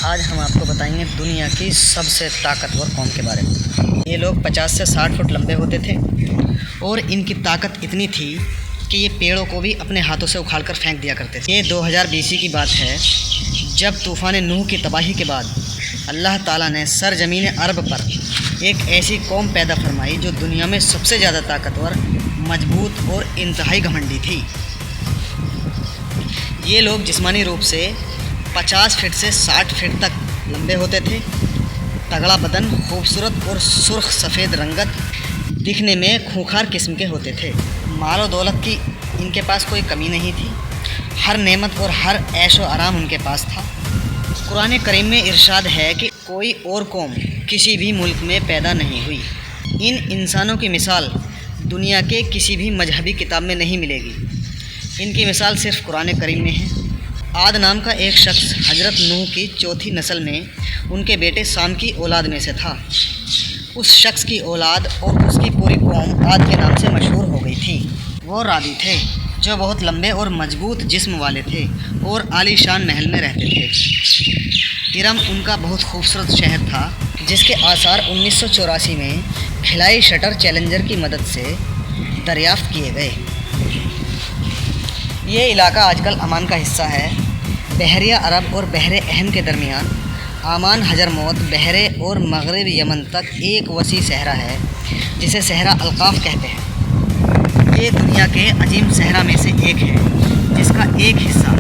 آج ہم آپ کو بتائیں گے دنیا کی سب سے طاقتور قوم کے بارے میں۔ یہ لوگ 50 سے 60 فٹ لمبے ہوتے تھے اور ان کی طاقت اتنی تھی کہ یہ پیڑوں کو بھی اپنے ہاتھوں سے اکھاڑ کر پھینک دیا کرتے تھے۔ یہ 2000 BC کی بات ہے، جب طوفان نوح کی تباہی کے بعد اللہ تعالیٰ نے سرزمین عرب پر ایک ایسی قوم پیدا فرمائی جو دنیا میں سب سے زیادہ طاقتور، مضبوط اور انتہائی گھمنڈی تھی۔ یہ لوگ جسمانی روپ سے 50 فٹ سے 60 فٹ تک لمبے ہوتے تھے، تگڑا بدن، خوبصورت اور سرخ سفید رنگت، دکھنے میں خونخوار قسم کے ہوتے تھے۔ مال و دولت کی ان کے پاس کوئی کمی نہیں تھی، ہر نعمت اور ہر عیش و آرام ان کے پاس تھا۔ قرآن کریم میں ارشاد ہے کہ کوئی اور قوم کسی بھی ملک میں پیدا نہیں ہوئی۔ ان انسانوں کی مثال دنیا کے کسی بھی مذہبی کتاب میں نہیں ملے گی، ان کی مثال صرف قرآن کریم میں ہے۔ عاد نام کا ایک شخص حضرت نوح کی چوتھی نسل میں ان کے بیٹے سام کی اولاد میں سے تھا۔ اس شخص کی اولاد اور اس کی پوری قوم عاد کے نام سے مشہور ہو گئی تھی۔ وہ رادی تھے جو بہت لمبے اور مضبوط جسم والے تھے اور عالی شان محل میں رہتے تھے۔ ارم ان کا بہت خوبصورت شہر تھا جس کے آثار 1984 میں خلائی شٹر چیلنجر کی مدد سے دریافت کیے گئے۔ یہ علاقہ آج کل عمان کا حصہ ہے۔ بحیرہ عرب اور بحر احم کے درمیان عمان، حضرموت، بحرے اور مغرب یمن تک ایک وسیع صحرا ہے جسے صحرا القاف کہتے ہیں۔ یہ دنیا کے عظیم صحرا میں سے ایک ہے جس کا ایک حصہ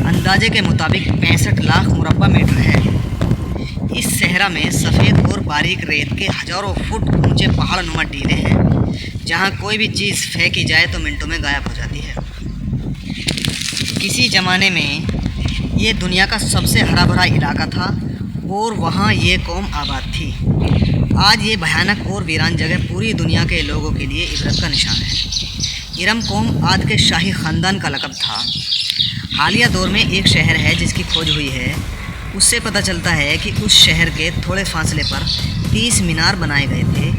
اندازے کے مطابق 65 لاکھ مربع میٹر ہے۔ اس صحرا میں سفید اور باریک ریت کے ہزاروں فٹ اونچے پہاڑ نما ٹیلے ہیں جہاں کوئی بھی چیز پھینکی جائے تو منٹوں میں غائب ہو جاتی ہے۔ کسی زمانے میں یہ دنیا کا سب سے ہرا بھرا علاقہ تھا اور وہاں یہ قوم آباد تھی۔ آج یہ بھیانک اور ویران جگہ پوری دنیا کے لوگوں کے لیے عبرت کا نشان ہے۔ ارم قوم عاد کے شاہی خاندان کا لقب تھا۔ حالیہ دور میں ایک شہر ہے جس کی کھوج ہوئی ہے، اس سے پتہ چلتا ہے کہ اس شہر کے تھوڑے فاصلے پر 30 مینار بنائے گئے تھے۔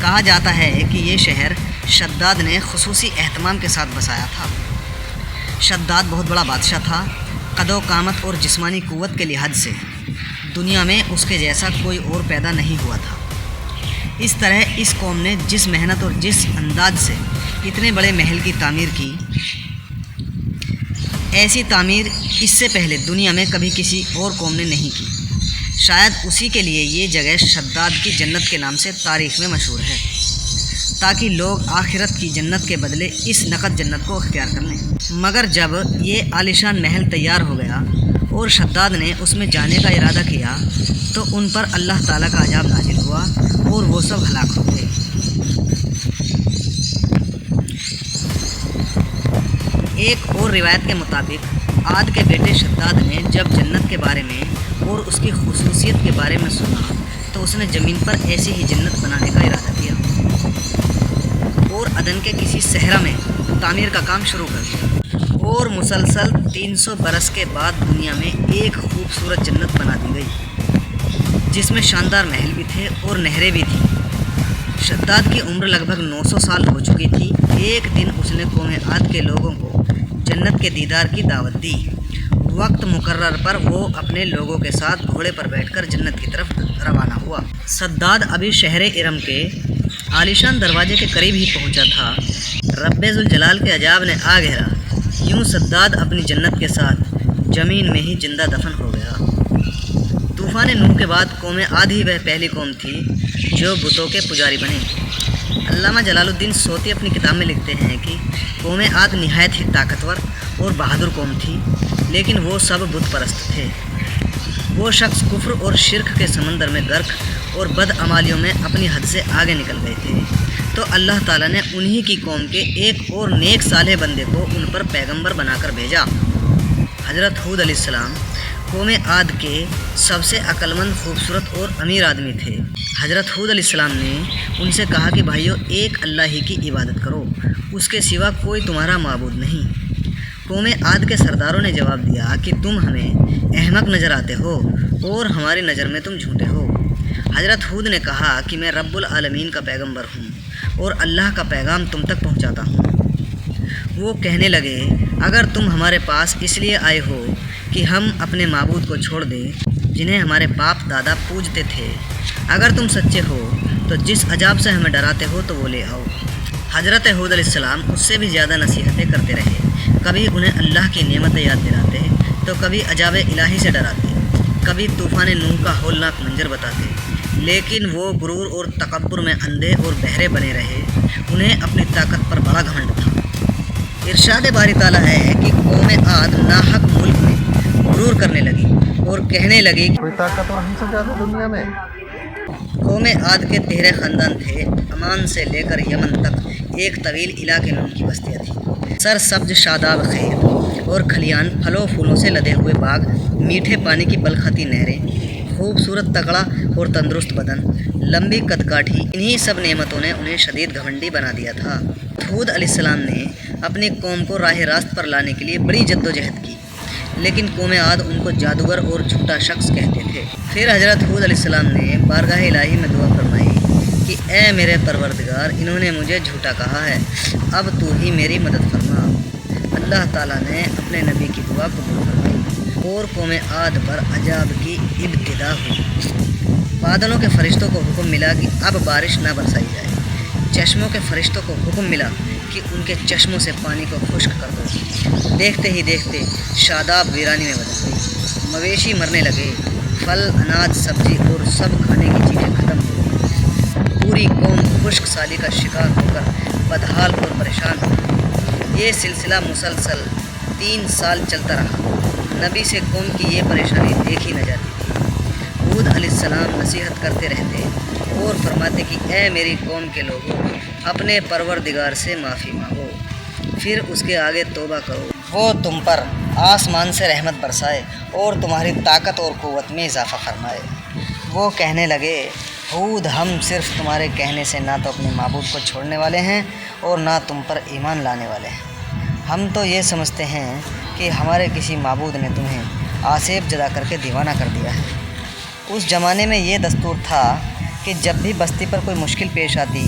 کہا جاتا ہے کہ یہ شہر شداد نے خصوصی اہتمام کے ساتھ بسایا تھا۔ شداد بہت بڑا بادشاہ تھا، قد و قامت اور جسمانی قوت کے لحاظ سے دنیا میں اس کے جیسا کوئی اور پیدا نہیں ہوا تھا۔ اس طرح اس قوم نے جس محنت اور جس انداز سے اتنے بڑے محل کی تعمیر کی، ایسی تعمیر اس سے پہلے دنیا میں کبھی کسی اور قوم نے نہیں کی۔ شاید اسی کے لیے یہ جگہ شداد کی جنت کے نام سے تاریخ میں مشہور ہے، تاکہ لوگ آخرت کی جنت کے بدلے اس نقد جنت کو اختیار کر لیں۔ مگر جب یہ عالیشان محل تیار ہو گیا اور شداد نے اس میں جانے کا ارادہ کیا تو ان پر اللہ تعالیٰ کا عذاب نازل ہوا اور وہ سب ہلاک ہو گئے۔ ایک اور روایت کے مطابق عاد کے بیٹے شداد نے جب جنت کے بارے میں اور اس کی خصوصیت کے بارے میں سنا تو اس نے زمین پر ایسی ہی جنت بنانے کا ارادہ کیا اور عدن کے کسی صحرا میں تعمیر کا کام شروع کر دیا، اور مسلسل 300 برس کے بعد دنیا میں ایک خوبصورت جنت بنا دی گئی جس میں شاندار محل بھی تھے اور نہریں بھی تھیں۔ شداد کی عمر لگ بھگ 900 سال ہو چکی تھی۔ ایک دن اس نے قوم عاد کے لوگوں کو جنت کے دیدار کی دعوت دی۔ وقت مقرر پر وہ اپنے لوگوں کے ساتھ گھوڑے پر بیٹھ کر جنت کی طرف روانہ ہوا۔ شداد ابھی شہر ارم کے عالیشان دروازے کے قریب ہی پہنچا تھا، رب ذوالجلال کے عذاب نے آ گھیرا۔ یوں شداد اپنی جنت کے ساتھ زمین میں ہی زندہ دفن ہو گیا۔ طوفان نوح کے بعد قوم عاد ہی وہ پہلی قوم تھی جو بتوں کے پجاری بنے۔ علامہ جلال الدین سوتی اپنی کتاب میں لکھتے ہیں کہ قوم عاد نہایت ہی طاقتور اور بہادر قوم تھی، لیکن وہ سب بت پرست تھے۔ وہ شخص کفر اور شرک کے سمندر میں غرق اور بدعمالیوں میں اپنی حد سے آگے نکل گئے تھے، تو اللہ تعالیٰ نے انہی کی قوم کے ایک اور نیک صالح بندے کو ان پر پیغمبر بنا کر بھیجا۔ حضرت ہود علیہ السلام قوم عاد کے سب سے عقل مند، خوبصورت اور امیر آدمی تھے۔ حضرت ہود علیہ السلام نے ان سے کہا کہ بھائیو، ایک اللہ ہی کی عبادت کرو، اس کے سوا کوئی تمہارا معبود نہیں۔ قوم عاد کے سرداروں نے جواب دیا کہ تم ہمیں احمق نظر آتے ہو اور ہماری نظر میں تم جھوٹے ہو۔ حضرت ہود نے کہا کہ میں رب العالمین کا پیغمبر ہوں اور اللہ کا پیغام تم تک پہنچاتا ہوں۔ وہ کہنے لگے، اگر تم ہمارے پاس اس لیے آئے ہو کہ ہم اپنے معبود کو چھوڑ دیں जिन्हें हमारे बाप दादा पूजते थे। अगर तुम सच्चे हो तो जिस अजाब से हमें डराते हो तो वो ले आओ। हज़रत हूद अलैहिस्सलाम उससे भी ज़्यादा नसीहतें करते रहे। कभी उन्हें अल्लाह की नेमतें याद दिलाते तो कभी अजाब इलाही से डराते, कभी तूफ़ान नूह का हौलनाक मंजर बताते, लेकिन वो गुरूर और तकब्बुर में अंधे और बहरे बने रहे। उन्हें अपनी ताकत पर बड़ा घमंड था। इरशाद बारी ताला है कि कौम आद नाहक मुल्क में गुरूर करने लगी और कहने लगी, कोई ताकतवर हमसे ज़्यादा दुनिया में। कौम आद के 13 ख़ानदान थे। अमान से लेकर यमन तक एक तवील इलाके में उनकी बस्तियाँ थीं। सर सब्ज शादाब खेत और खलियान, फलों फूलों से लदे हुए बाग, मीठे पानी की बलखती नहरें, खूबसूरत तगड़ा और तंदुरुस्त बदन, लंबी कदकाठी, इन्हीं सब नेमतों ने उन्हें शदीद घमंडी बना दिया था। हूद अलैहिस्सलाम ने अपनी कौम को राह रास्त पर लाने के लिए बड़ी जद्दोजहद की, लेकिन कौम आद उनको जादूगर और झूठा शख्स कहते थे। फिर हज़रत हूद अलैहिस्सलाम ने बारगाह इलाही में दुआ फरमाई कि ए मेरे परवरदिगार, इन्होंने मुझे झूठा कहा है, अब तू ही मेरी मदद फरमा। अल्लाह ताला ने अपने नबी की दुआ कबूल फरमाई और कौम आद पर अजाब की इब्तिदा हुई। बादलों के फरिश्तों को हुक्म मिला कि अब बारिश न बरसाई जाए। चश्मों के फरिश्तों को हुक्म मिला कि उनके चश्मों से पानी को खुश्क कर दो। देखते ही देखते शादाब वीरानी में बदल गई। मवेशी मरने लगे, फल अनाज सब्जी और सब खाने की चीज़ें ख़त्म हो गई। पूरी कौम खुश्क साली का शिकार होकर बदहाल और परेशान हो गई। ये सिलसिला मुसलसल 3 साल चलता रहा। नबी से कौम की ये परेशानी देखी न जाती थी। हूद अलैहिस्सलाम नसीहत करते रहते और फरमाते कि ए मेरी कौम के लोगों, अपने परवरदिगार से माफ़ी मांगो, फिर उसके आगे तौबा करो, वो तुम पर आसमान से रहमत बरसाए और तुम्हारी ताकत और क़ुव्वत में इजाफ़ा फरमाए। वो कहने लगे, हूद, हम सिर्फ़ तुम्हारे कहने से ना तो अपने माबूद को छोड़ने वाले हैं और ना तुम पर ईमान लाने वाले हैं। हम तो ये समझते हैं कि हमारे किसी माबूद ने तुम्हें आसेब जदा करके दीवाना कर दिया है। उस ज़माने में ये दस्तूर था कि जब भी बस्ती पर कोई मुश्किल पेश आती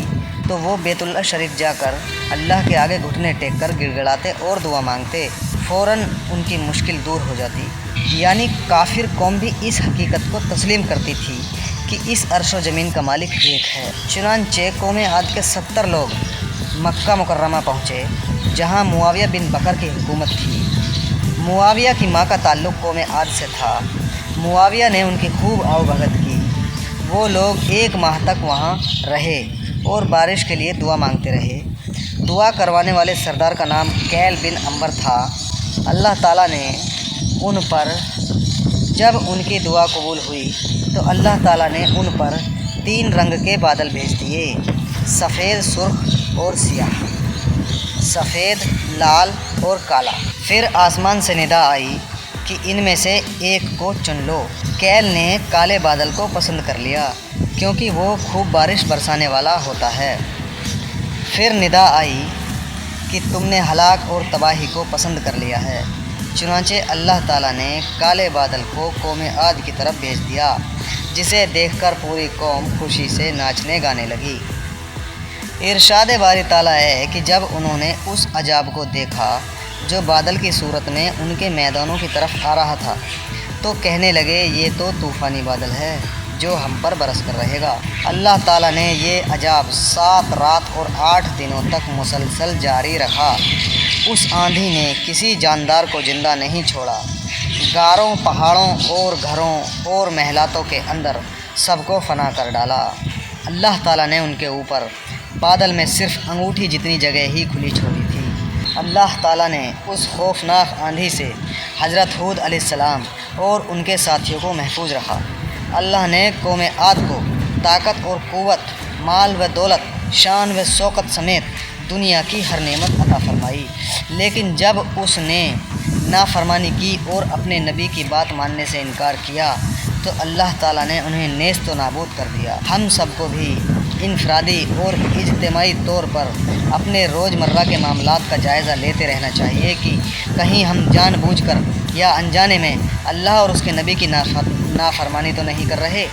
तो वो बैतुल्लाह शरीफ जाकर अल्लाह के आगे घुटने टेक कर गिड़गिड़ाते और दुआ मांगते, फ़ौरन उनकी मुश्किल दूर हो जाती। यानी काफिर कौम भी इस हकीकत को तस्लीम करती थी कि इस अर्श व ज़मीन का मालिक एक है। चुनांचे कौम आद के 70 लोग मक्का मुकर्रमा पहुँचे, जहाँ मुआविया बिन बकर की हुकूमत थी। मुआविया की माँ का ताल्लुक़ कौम आद से था। मुआविया ने उनकी खूब आवभगत की। वो लोग 1 माह तक वहाँ रहे और बारिश के लिए दुआ मांगते रहे। दुआ करवाने वाले सरदार का नाम कैल बिन अंबर था। अल्लाह ताला ने उन पर, जब उनकी दुआ कबूल हुई तो अल्लाह ताला ने उन पर 3 रंग के बादल भेज दिए, सफ़ेद, सुर्ख और सियाह, सफ़ेद, लाल और काला। फिर आसमान से निदा आई कि इनमें से एक को चुन लो। कैल ने काले बादल को पसंद कर लिया क्योंकि वो खूब बारिश बरसाने वाला होता है। फिर निदा आई कि तुमने हलाक और तबाही को पसंद कर लिया है। चुनांचे अल्लाह ताला ने काले बादल को कौम आद की तरफ भेज दिया, जिसे देखकर पूरी कौम खुशी से नाचने गाने लगी। इरशाद बारी ताला है कि जब उन्होंने उस अजाब को देखा जो बादल की सूरत में उनके मैदानों की तरफ आ रहा था, तो कहने लगे, ये तो तूफ़ानी बादल है जो हम पर बरस कर रहेगा। अल्लाह ताला ने ये अजाब 7 रात और 8 दिनों तक मुसलसल जारी रखा। उस आंधी ने किसी जानदार को ज़िंदा नहीं छोड़ा। गारों, पहाड़ों और घरों और महलातों के अंदर सबको फना कर डाला। अल्लाह ताला ने उनके ऊपर बादल में सिर्फ़ अंगूठी जितनी जगह ही खुली छोड़ी थी। अल्लाह ताला ने उस खौफनाक आंधी से हज़रत हूद अलैहिस्सलाम और उनके साथियों को महफूज रखा। अल्लाह ने कौम आद को ताकत और क़ुव्वत, माल व दौलत, शान व शौकत समेत दुनिया की हर नेमत अता फरमाई। लेकिन जब उसने नाफरमानी की और अपने नबी की बात मानने से इनकार किया तो अल्लाह ताला ने उन्हें नेस्त व नाबूद कर दिया। हम सबको भी इनफरादी और इज्तिमाई तौर पर अपने रोज़मर्रा के मामलात का जायज़ा लेते रहना चाहिए कि कहीं हम जानबूझकर या अनजाने में अल्लाह और उसके नबी की नाफरमानी तो नहीं कर रहे।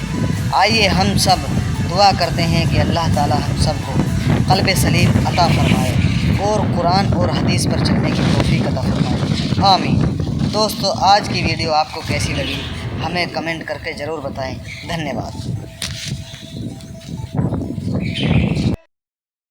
आइए हम सब दुआ करते हैं कि अल्लाह ताला हम सबको क़ल्ब सलीम अता फ़रमाए और कुरान और हदीस पर चलने की तौफ़ीक़ अता फ़रमाए। आमीन। दोस्तों, आज की वीडियो आपको कैसी लगी ہمیں کمنٹ کر کے ضرور بتائیں۔ دھنیہ واد۔